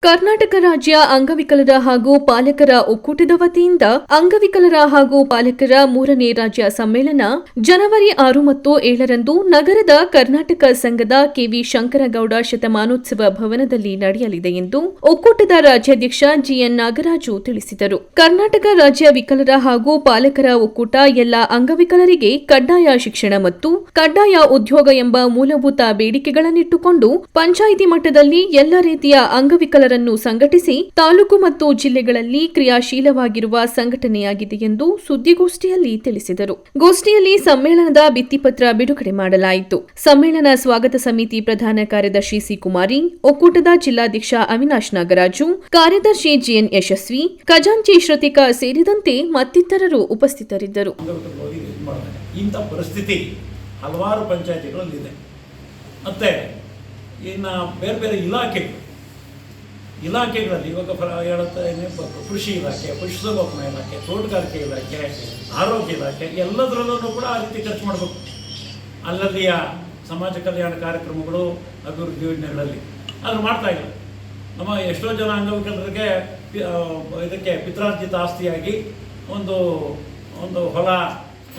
ಕರ್ನಾಟಕ ರಾಜ್ಯ ಅಂಗವಿಕಲರ ಹಾಗೂ ಪಾಲಕರ ಒಕ್ಕೂಟದ ವತಿಯಿಂದ ಅಂಗವಿಕಲರ ಹಾಗೂ ಪಾಲಕರ 3ನೇ ರಾಜ್ಯ ಸಮ್ಮೇಳನ ಜನವರಿ 6 ಮತ್ತು 7ರಂದು ನಗರದ ಕರ್ನಾಟಕ ಸಂಘದ ಕೆವಿ ಶಂಕರಗೌಡ ಶತಮಾನೋತ್ಸವ ಭವನದಲ್ಲಿ ನಡೆಯಲಿದೆ ಎಂದು ಒಕ್ಕೂಟದ ರಾಜ್ಯಾಧ್ಯಕ್ಷ ಜಿಎನ್ ನಾಗರಾಜು ತಿಳಿಸಿದರು. ಕರ್ನಾಟಕ ರಾಜ್ಯ ವಿಕಲರ ಹಾಗೂ ಪಾಲಕರ ಒಕ್ಕೂಟ ಎಲ್ಲ ಅಂಗವಿಕಲರಿಗೆ ಕಡ್ಡಾಯ ಶಿಕ್ಷಣ ಮತ್ತು ಕಡ್ಡಾಯ ಉದ್ಯೋಗ ಎಂಬ ಮೂಲಭೂತ ಬೇಡಿಕೆಗಳನ್ನಿಟ್ಟುಕೊಂಡು ಪಂಚಾಯಿತಿ ಮಟ್ಟದಲ್ಲಿ ಎಲ್ಲ ರೀತಿಯ ಅಂಗವಿಕಲರನ್ನು ಸಂಘಟಿಸಿ ತಾಲೂಕು ಮತ್ತು ಜಿಲ್ಲೆಗಳಲ್ಲಿ ಕ್ರಿಯಾಶೀಲವಾಗಿರುವ ಸಂಘಟನೆಯಾಗಿದೆ ಎಂದು ಸುದ್ದಿಗೋಷ್ಠಿಯಲ್ಲಿ ತಿಳಿಸಿದರು. ಗೋಷ್ಠಿಯಲ್ಲಿ ಸಮ್ಮೇಳನದ ಭಿತ್ತಿಪತ್ರ ಬಿಡುಗಡೆ ಮಾಡಲಾಯಿತು. ಸಮ್ಮೇಳನ ಸ್ವಾಗತ ಸಮಿತಿ ಪ್ರಧಾನ ಕಾರ್ಯದರ್ಶಿ ಸಿ ಕುಮಾರಿ, ಒಕ್ಕೂಟದ ಜಿಲ್ಲಾಧ್ಯಕ್ಷ ಅವಿನಾಶ್ ನಾಗರಾಜು, ಕಾರ್ಯದರ್ಶಿ ಜಿಎನ್ ಯಶಸ್ವಿ, ಖಜಾಂಚಿ ಶ್ರುತಿಕಾ ಸೇರಿದಂತೆ ಮತ್ತಿತರರು ಉಪಸ್ಥಿತರಿದ್ದರು. ಇಂಥ ಪರಿಸ್ಥಿತಿ ಹಲವಾರು ಪಂಚಾಯತಿಗಳಲ್ಲಿದೆ. ಮತ್ತೆ ಇನ್ನು ಬೇರೆ ಬೇರೆ ಇಲಾಖೆಗಳಲ್ಲಿ ಇವಾಗ ಕೃಷಿ ಇಲಾಖೆ, ಪಶುಸಂಗೋಪನಾ ಇಲಾಖೆ, ತೋಟಗಾರಿಕೆ ಇಲಾಖೆ, ಆರೋಗ್ಯ ಇಲಾಖೆ ಎಲ್ಲದರಲ್ಲೂ ಕೂಡ ಆ ರೀತಿ ಖರ್ಚು ಮಾಡಬೇಕು. ಅಲ್ಲಲ್ಲಿಯ ಸಮಾಜ ಕಲ್ಯಾಣ ಕಾರ್ಯಕ್ರಮಗಳು, ಅಭಿವೃದ್ಧಿ ಯೋಜನೆಗಳಲ್ಲಿ ಅದನ್ನು ಮಾಡ್ತಾ ಇಲ್ಲ. ನಮ್ಮ ಎಷ್ಟೋ ಜನ ಅಂಗವಿಕಲರಿಗೆ ಇದಕ್ಕೆ ಪಿತ್ರಾರ್ಜಿತ ಆಸ್ತಿಯಾಗಿ ಒಂದು ಹೊಲ,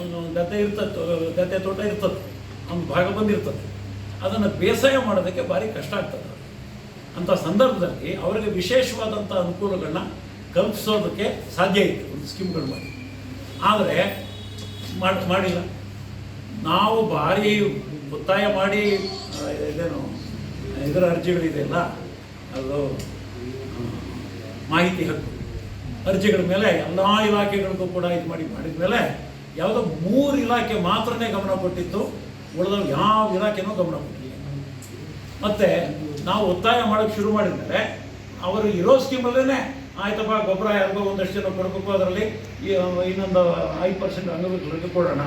ಒಂದು ಗದ್ದೆ ತೋಟ ಇರ್ತದೆ, ಒಂದು ಭಾಗ ಬಂದಿರ್ತದೆ. ಅದನ್ನು ಬೇಸಾಯ ಮಾಡೋದಕ್ಕೆ ಭಾರಿ ಕಷ್ಟ ಆಗ್ತದೆ. ಅಂಥ ಸಂದರ್ಭದಲ್ಲಿ ಅವರಿಗೆ ವಿಶೇಷವಾದಂಥ ಅನುಕೂಲಗಳನ್ನ ಕಲ್ಪಿಸೋದಕ್ಕೆ ಸಾಧ್ಯ ಇತ್ತು ಒಂದು ಸ್ಕೀಮ್ಗಳು ಮಾಡಿ. ಆದರೆ ಮಾಡಿಲ್ಲ. ನಾವು ಭಾರಿ ಒತ್ತಾಯ ಮಾಡಿ ಇದರ ಅರ್ಜಿಗಳಿದೆಯಲ್ಲ, ಅದು ಮಾಹಿತಿ ಹಕ್ಕು ಅರ್ಜಿಗಳ ಮೇಲೆ ಎಲ್ಲ ಇಲಾಖೆಗಳಿಗೂ ಕೂಡ ಇದು ಮಾಡಿದ ಮೇಲೆ ಯಾವುದೋ 3 ಇಲಾಖೆ ಮಾತ್ರನೇ ಗಮನ ಕೊಟ್ಟಿತ್ತು. ಉಳಿದವು ಯಾವ ಇಲಾಖೆನೂ ಗಮನ ಕೊಟ್ಟಿಲ್ಲ. ಮತ್ತು ನಾವು ಒತ್ತಾಯ ಮಾಡೋಕ್ಕೆ ಶುರು ಮಾಡಿದ್ಮೇಲೆ ಅವರು ಇರೋ ಸ್ಕೀಮಲ್ಲೇ ಆಯ್ತಪ್ಪ, ಗೊಬ್ಬರ ಯಾರಿಗೋ ಒಂದಷ್ಟು ಜನ ಕೊಡಬೇಕು, ಅದರಲ್ಲಿ ಇನ್ನೊಂದು 5% ಅಂಗವಿಕಲರಿಗೆ ಕೊಡೋಣ.